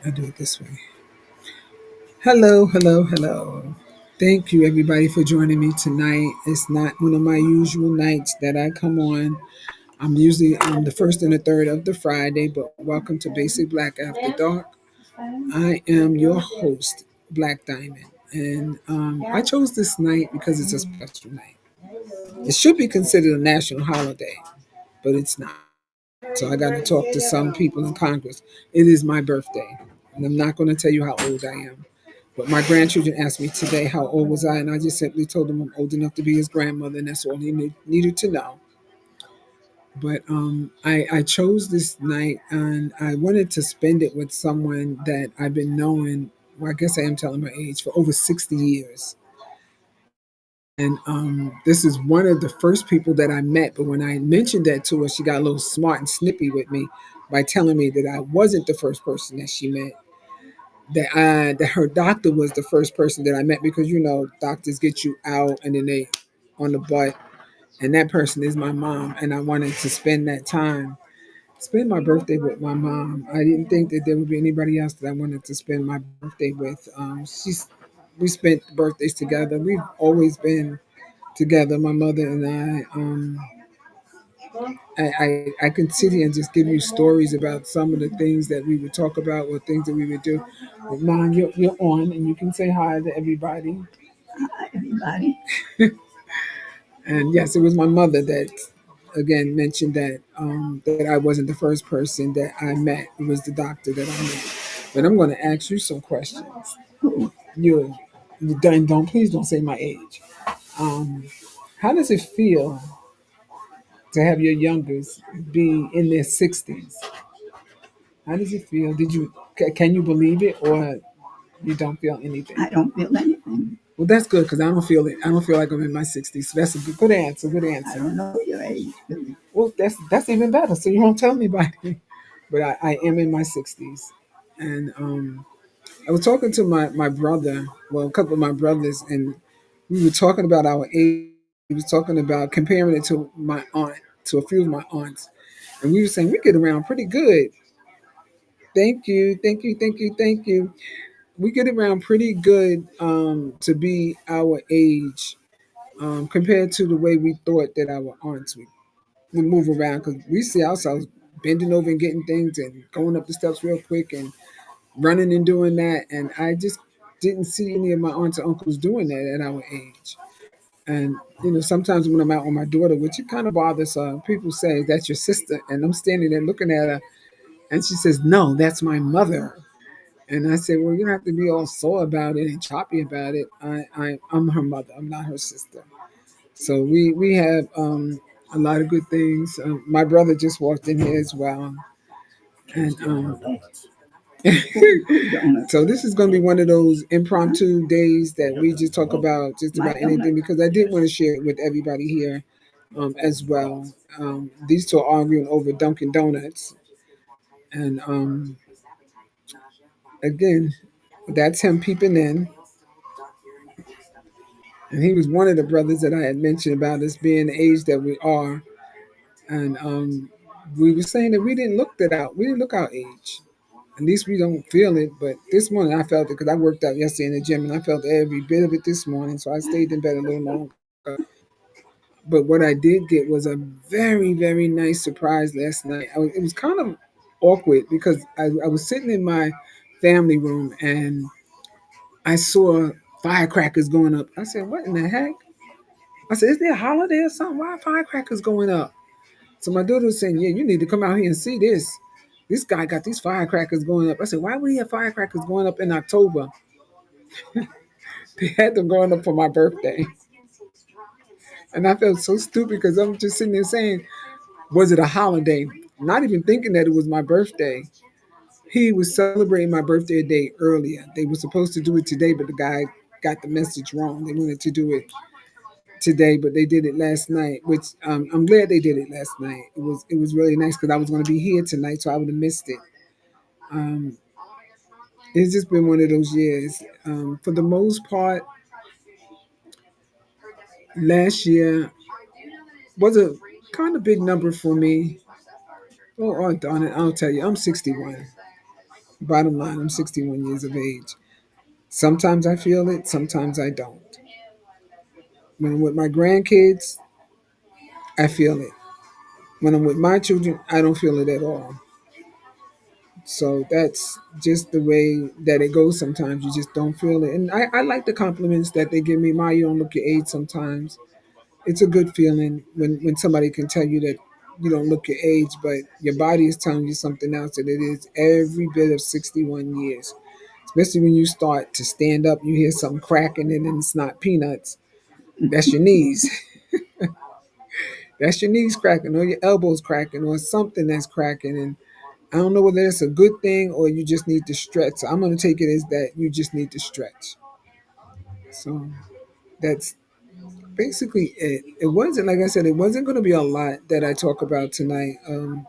I'll do it this way. Hello, hello, hello. Thank you, everybody, for joining me tonight. It's not one of my usual nights that I come on. I'm usually on the first and the third of the Friday, but welcome to Basic Black After Dark. I am your host, Black Diamond, and I chose this night because it's a special night. It should be considered a national holiday, but it's not. So I got to talk to some people in Congress. It is my birthday, and I'm not going to tell you how old I am. But my grandchildren asked me today how old was I, and I just simply told them I'm old enough to be his grandmother, and that's all he needed to know. But I chose this night, and I wanted to spend it with someone that I've been knowing. Well, I guess I am telling my age for over 60 years. And this is one of the first people that I met. But when I mentioned that to her, she got a little smart and snippy with me by telling me that I wasn't the first person that she met. That her doctor was the first person that I met because doctors get you out and then they on the butt, and that person is my mom. And I wanted to spend my birthday with my mom. I didn't think that there would be anybody else that I wanted to spend my birthday with. We spent birthdays together. We've always been together, my mother and I. I can sit here and just give you stories about some of the things that we would talk about or things that we would do. But Mom, you're on and you can say hi to everybody. Hi, everybody. And yes, it was my mother that again mentioned that I wasn't the first person that I met. It was the doctor that I met. But I'm going to ask you some questions. Who? You, don't please don't say my age. Um, how does it feel to have your youngest be in their 60s? How does it feel? Can you believe it, or you don't feel anything? I don't feel anything. Well, that's good because I don't feel it. I don't feel like I'm in my 60s. So that's a good answer. Good I answer. don't know your age, really. Well, that's even better. So you won't tell anybody. But I am in my 60s, and I was talking to my brother, well, a couple of my brothers, and we were talking about our age. He was talking about comparing it to my aunt, to a few of my aunts, and we were saying we get around pretty good. Thank you, thank you, thank you, thank you. We get around pretty good to be our age compared to the way we thought that our aunts would move around because we see ourselves bending over and getting things and going up the steps real quick and running and doing that. And I just didn't see any of my aunts and uncles doing that at our age. And sometimes when I'm out with my daughter, which it kind of bothers her, people say that's your sister, and I'm standing there looking at her, and she says, "No, that's my mother." And I said, "Well, you don't have to be all sore about it and choppy about it. I'm her mother. I'm not her sister." So we have a lot of good things. My brother just walked in here as well, and Who donuts? so this is going to be one of those impromptu days that we just talk about just My about anything donut. because I did want to share it with everybody here as well. These two are arguing over Dunkin' Donuts, and again, that's him peeping in. And he was one of the brothers that I had mentioned about us being the age that we are. And we were saying that we didn't look that out. We didn't look our age. At least we don't feel it. But this morning I felt it because I worked out yesterday in the gym and I felt every bit of it this morning. So I stayed in bed a little longer. But what I did get was a very, very nice surprise last night. It was kind of awkward because I was sitting in my family room and I saw firecrackers going up. I said, "What in the heck?" I said, "Is there a holiday or something? Why are firecrackers going up?" So my daughter was saying, "Yeah, you need to come out here and see this. This guy got these firecrackers going up." I said, "Why would he have firecrackers going up in October?" They had them going up for my birthday. And I felt so stupid because I'm just sitting there saying, was it a holiday? Not even thinking that it was my birthday. He was celebrating my birthday a day earlier. They were supposed to do it today, but the guy got the message wrong. They wanted to do it today, but they did it last night, which I'm glad they did it last night. It was really nice because I was going to be here tonight, so I would have missed it. Um, it's just been one of those years. For the most part, last year was a kind of big number for me. Oh, darn it, I'll tell you, I'm 61. Bottom line, I'm 61 years of age. Sometimes I feel it, sometimes I don't. When I'm with my grandkids, I feel it. When I'm with my children, I don't feel it at all. So that's just the way that it goes sometimes. You just don't feel it. And I like the compliments that they give me. Ma, you don't look your age sometimes. It's a good feeling when somebody can tell you that you don't look your age, but your body is telling you something else, and it is every bit of 61 years. Especially when you start to stand up, you hear something cracking, and then it's not peanuts. That's your knees. That's your knees cracking, or your elbows cracking, or something that's cracking. And I don't know whether it's a good thing or you just need to stretch. So I'm going to take it as that you just need to stretch. So that's basically it. It wasn't, like I said, it wasn't going to be a lot that I talk about tonight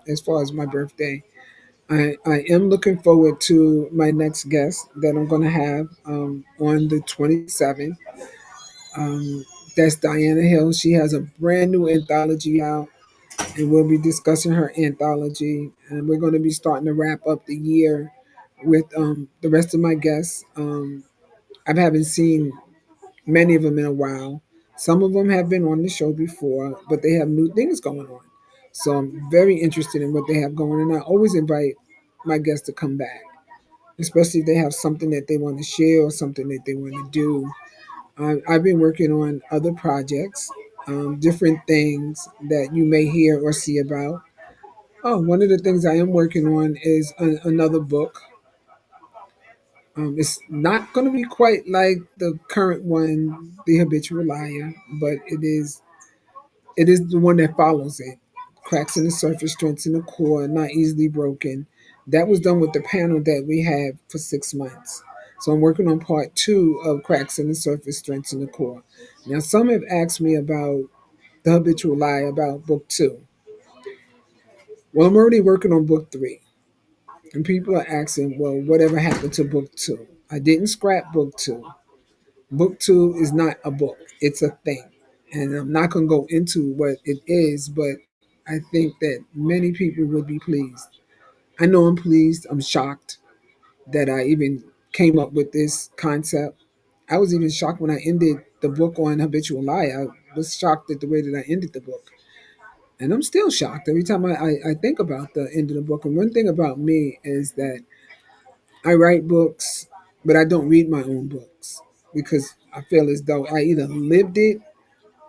as far as my birthday. I am looking forward to my next guest that I'm going to have on the 27th. Um, that's Diana Hill. She has a brand new anthology out, and we'll be discussing her anthology. And we're going to be starting to wrap up the year with the rest of my guests. I haven't seen many of them in a while. Some of them have been on the show before, but they have new things going on. So I'm very interested in what they have going, and I always invite my guests to come back, especially if they have something that they want to share or something that they want to do. I've been working on other projects, different things that you may hear or see about. Oh, one of the things I am working on is another book. It's not going to be quite like the current one, The Habitual Liar, but it is the one that follows it. Cracks in the surface, strengths in the core, not easily broken. That was done with the panel that we had for 6 months. So I'm working on part two of Cracks in the Surface, Strengths in the Core. Now, some have asked me about The Habitual Lie, about book two. Well, I'm already working on book three. And people are asking, well, whatever happened to book two? I didn't scrap book two. Book two is not a book, it's a thing. And I'm not going to go into what it is, but I think that many people would be pleased. I know I'm pleased. I'm shocked that I even came up with this concept. I was even shocked when I ended the book on Habitual Lie. I was shocked at the way that I ended the book. And I'm still shocked every time I think about the end of the book. And one thing about me is that I write books, but I don't read my own books because I feel as though I either lived it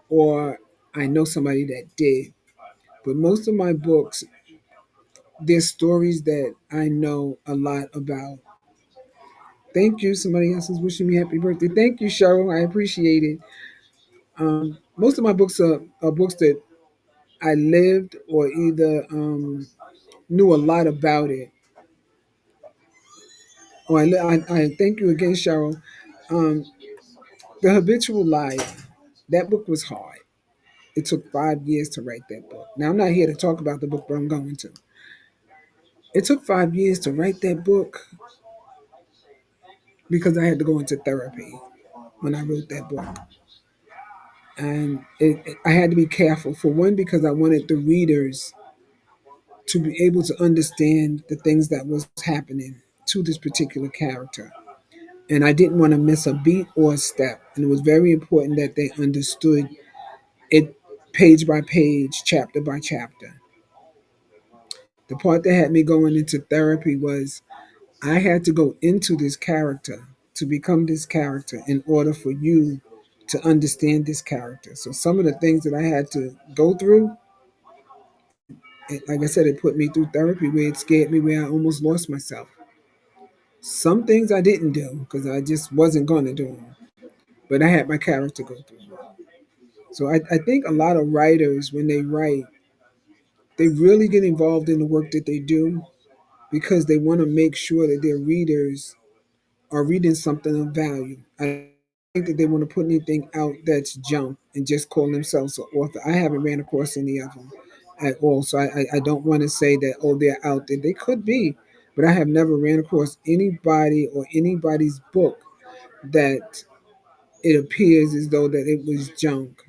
or I know somebody that did. But most of my books, there's stories that I know a lot about. Thank you. Somebody else is wishing me happy birthday. Thank you, Cheryl. I appreciate it. Most of my books are books that I lived or either knew a lot about it. Oh, I thank you again, Cheryl. Um, the Habitual Liar. That book was hard. It took 5 years to write that book. Now, I'm not here to talk about the book, but I'm going to. It took 5 years to write that book because I had to go into therapy when I wrote that book. And I had to be careful. For one, because I wanted the readers to be able to understand the things that was happening to this particular character. And I didn't want to miss a beat or a step. And it was very important that they understood it page by page, chapter by chapter. The part that had me going into therapy was I had to go into this character to become this character in order for you to understand this character. So some of the things that I had to go through, like I said, it put me through therapy where it scared me, where I almost lost myself. Some things I didn't do because I just wasn't going to do them, but I had my character go through it. So I think a lot of writers, when they write, they really get involved in the work that they do because they want to make sure that their readers are reading something of value. I don't think that they want to put anything out that's junk and just call themselves an author. I haven't ran across any of them at all. So I don't want to say that, oh, they're out there. They could be, but I have never ran across anybody or anybody's book that it appears as though that it was junk.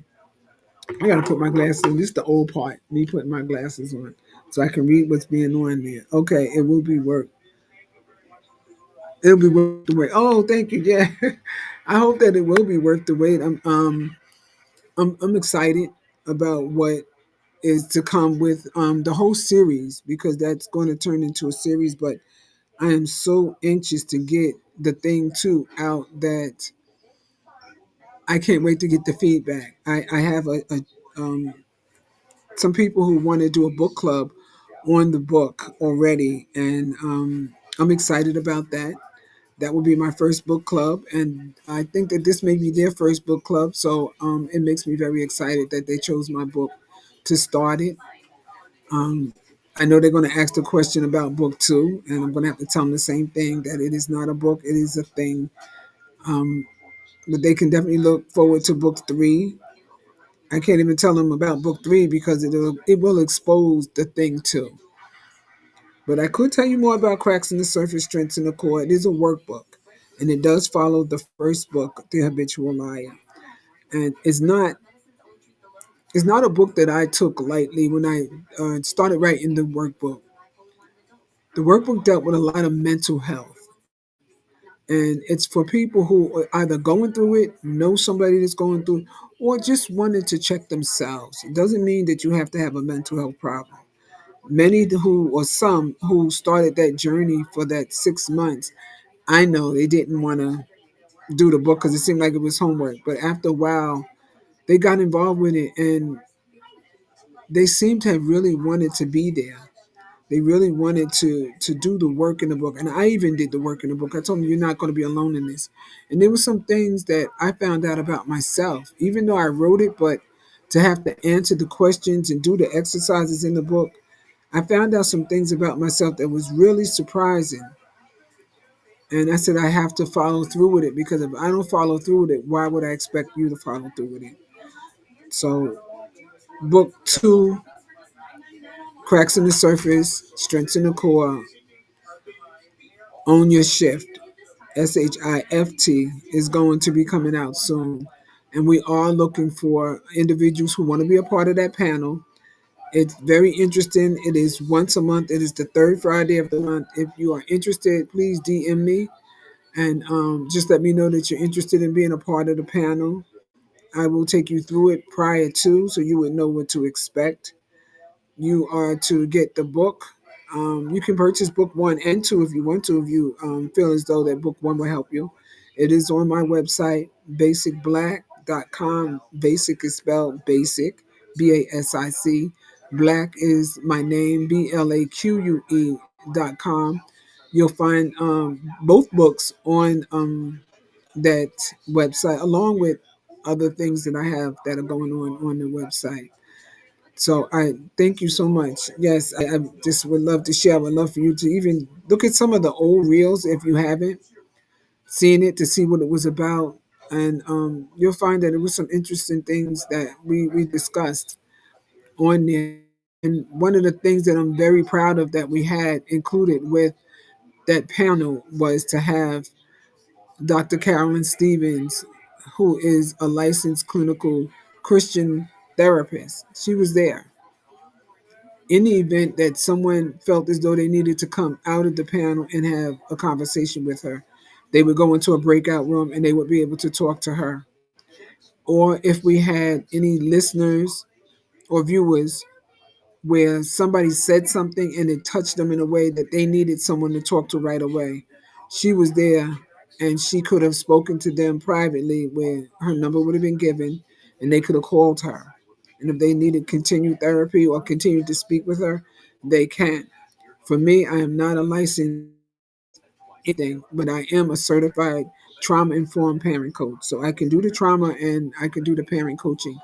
I gotta put my glasses on. This is the old part, me putting my glasses on. So I can read what's being on there. Okay, it will be work. It'll be worth the wait. Oh, thank you. Yeah, I hope that it will be worth the wait. I'm excited about what is to come with the whole series because that's going to turn into a series. But I am so anxious to get the thing too out that I can't wait to get the feedback. I have some people who want to do a book club on the book already, and I'm excited about that. That will be my first book club, and I think that this may be their first book club, so it makes me very excited that they chose my book to start it. Um, I know they're going to ask the question about book two, and I'm going to have to tell them the same thing that it is not a book, it is a thing. Um, but they can definitely look forward to book three. I can't even tell them about book three because it will expose the thing too. But I could tell you more about cracks in the surface, strengths in the core. It is a workbook, and it does follow the first book, The Habitual Liar. And it's not a book that I took lightly when I started writing the workbook. The workbook dealt with a lot of mental health, and it's for people who are either going through it, know somebody that's going through it, or just wanted to check themselves. It doesn't mean that you have to have a mental health problem. Many who, or some who started that journey for that 6 months, I know they didn't want to do the book because it seemed like it was homework. But after a while, they got involved with it and they seemed to have really wanted to be there. They really wanted to do the work in the book. And I even did the work in the book. I told them, you're not going to be alone in this. And there were some things that I found out about myself, even though I wrote it, but to have to answer the questions and do the exercises in the book, I found out some things about myself that was really surprising. And I said, I have to follow through with it because if I don't follow through with it, why would I expect you to follow through with it? So, book two, Cracks in the Surface, Strengths in the Core, Own Your Shift, SHIFT, is going to be coming out soon. And we are looking for individuals who want to be a part of that panel. It's very interesting. It is once a month. It is the third Friday of the month. If you are interested, please DM me and just let me know that you're interested in being a part of the panel. I will take you through it prior to so you would know what to expect. You are to get the book. You can purchase book one and two if you want to, if you feel as though that book one will help you. It is on my website, basicblack.com. Basic is spelled basic, BASIC. Black is my name, BLAQUE.com. You'll find both books on that website, along with other things that I have that are going on the website. So I thank you so much. Yes, I just would love to share. I would love for you to even look at some of the old reels if you haven't seen it to see what it was about. And you'll find that it was some interesting things that we discussed on there. And one of the things that I'm very proud of that we had included with that panel was to have Dr. Carolyn Stevens, who is a licensed clinical Christian therapist. She was there in the event that someone felt as though they needed to come out of the panel and have a conversation with her. They would go into a breakout room and they would be able to talk to her. Or if we had any listeners or viewers where somebody said something and it touched them in a way that they needed someone to talk to right away, she was there and she could have spoken to them privately where her number would have been given and they could have called her. And if they needed continued therapy or continued to speak with her, they can. For me, I am not a licensed anything, but I am a certified trauma informed parent coach. So I can do the trauma and I can do the parent coaching.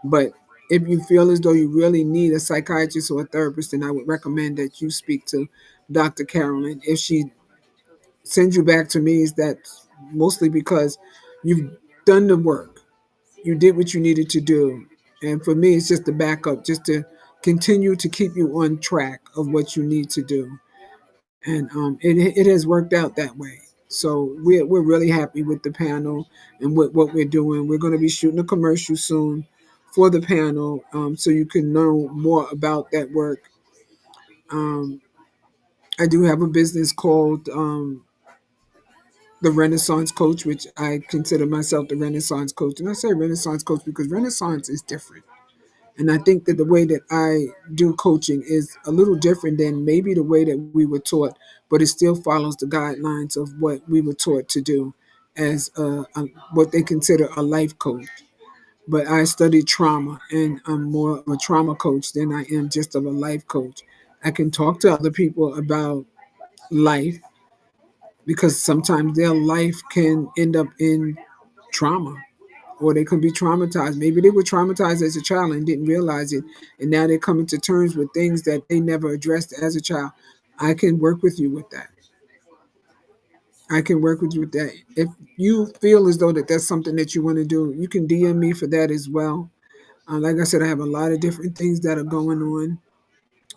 But if you feel as though you really need a psychiatrist or a therapist, then I would recommend that you speak to Dr. Carolyn. If she sends you back to me, is that mostly because you've done the work. You did what you needed to do. And for me, it's just a backup, just to continue to keep you on track of what you need to do. And it has worked out that way. So we're really happy with the panel and with what we're doing. We're going to be shooting a commercial soon for the panel, so you can know more about that work. Um, I do have a business called the Renaissance coach, which I consider myself the Renaissance coach. And I say Renaissance coach because Renaissance is different. And I think that the way that I do coaching is a little different than maybe the way that we were taught, but it still follows the guidelines of what we were taught to do as what they consider a life coach. But I studied trauma, and I'm more of a trauma coach than I am just of a life coach. I can talk to other people about life because sometimes their life can end up in trauma, or they could be traumatized. Maybe they were traumatized as a child and didn't realize it, and now they're coming to terms with things that they never addressed as a child. I can work with you with that. I can work with you with that. If you feel as though that that's something that you want to do, you can DM me for that as well. Like I said, I have a lot of different things that are going on.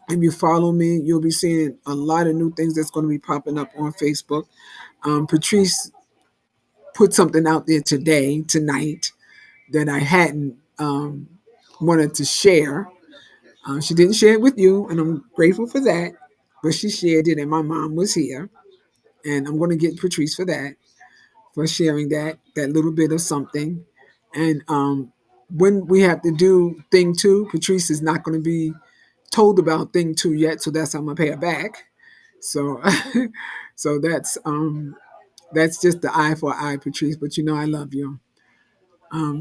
If you follow me, you'll be seeing a lot of new things that's going to be popping up on Facebook. Patrice put something out there tonight, that I hadn't wanted to share. She didn't share it with you, and I'm grateful for that. But she shared it, and my mom was here, and I'm going to get Patrice for that, for sharing that little bit of something. And when we have to do thing two, Patrice is not going to be told about thing two yet, so that's how I'm gonna pay her back. So, so that's just the eye for eye, Patrice. But you know I love you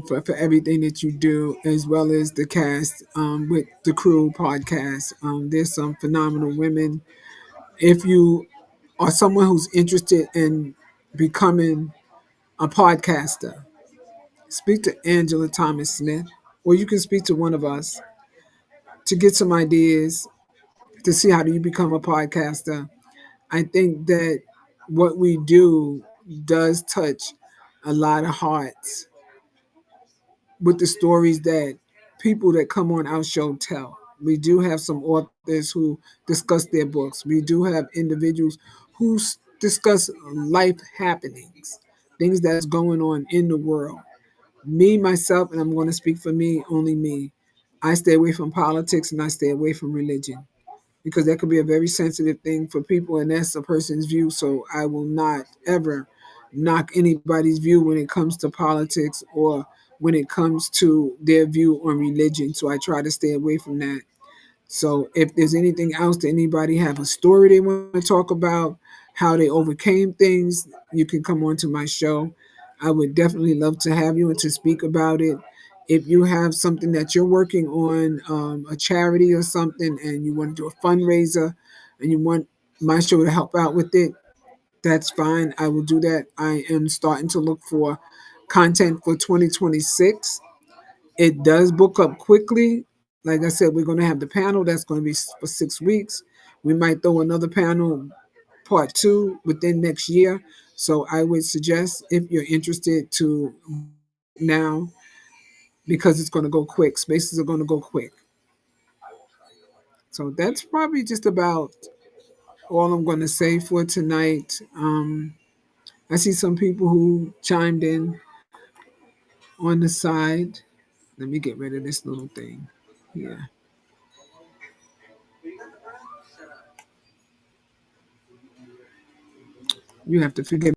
for everything that you do, as well as the cast with the Crew podcast. There's some phenomenal women. If you are someone who's interested in becoming a podcaster, speak to Angela Thomas Smith, or you can speak to one of us to get some ideas to see how do you become a podcaster. I think that what we do does touch a lot of hearts with the stories that people that come on our show tell. We do have some authors who discuss their books. We do have individuals who discuss life happenings, things that's going on in the world. Me, myself, and I'm going to speak for me, only me. I stay away from politics and I stay away from religion because that could be a very sensitive thing for people, and that's a person's view. So I will not ever knock anybody's view when it comes to politics or when it comes to their view on religion. So I try to stay away from that. So if there's anything else that anybody have a story they want to talk about, how they overcame things, you can come on to my show. I would definitely love to have you and to speak about it. If you have something that you're working on, a charity or something, and you want to do a fundraiser and you want my show to help out with it, that's fine. I will do that. I am starting to look for content for 2026. It does book up quickly. Like I said, we're going to have the panel that's going to be for 6 weeks. We might throw another panel, part two, within next year. So I would suggest, if you're interested, to book now because it's going to go quick. Spaces are going to go quick. So that's probably just about all I'm going to say for tonight. I see some people who chimed in on the side. Let me get rid of this little thing. Yeah, you have to forgive